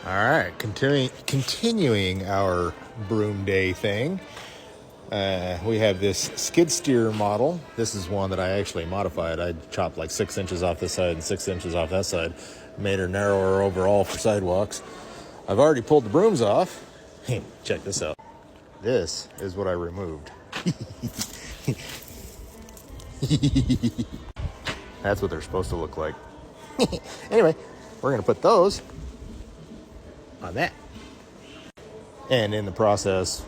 All right, continuing our broom day thing. We have this skid steer model. This is one that I actually modified. I chopped like 6 inches off this side and 6 inches off that side. Made her narrower overall for sidewalks. I've already pulled the brooms off. Check this out. This is what I removed. That's what they're supposed to look like. Anyway, we're going to put those on that. And in the process,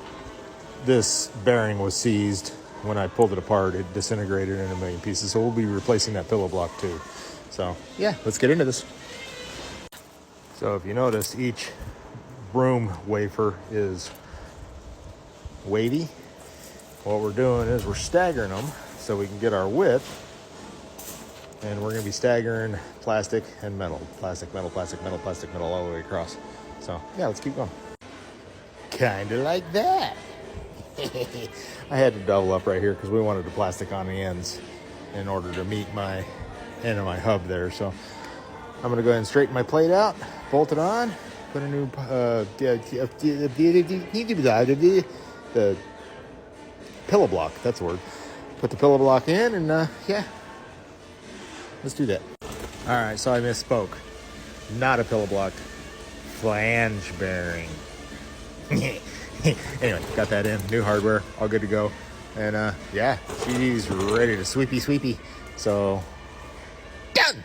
this bearing was seized. When I pulled it apart, it disintegrated in a million pieces. So we'll be replacing that pillow block too. So yeah, let's get into this. So if you notice, each broom wafer is weighty. What we're doing is we're staggering them so we can get our width. And we're going to be staggering plastic and metal. Plastic, metal, plastic, metal, plastic, metal, all the way across. So yeah, let's keep going. Kind of like that. I had to double up right here because we wanted the plastic on the ends in order to meet my end of my hub there. So I'm going to go ahead and straighten my plate out, bolt it on, put a new the pillow block. That's the word. Put the pillow block in, and yeah, let's do that. All right, so I misspoke. Not a pillow block, flange bearing. Anyway, got that in. New hardware, all good to go. And yeah, she's ready to sweepy. So, done!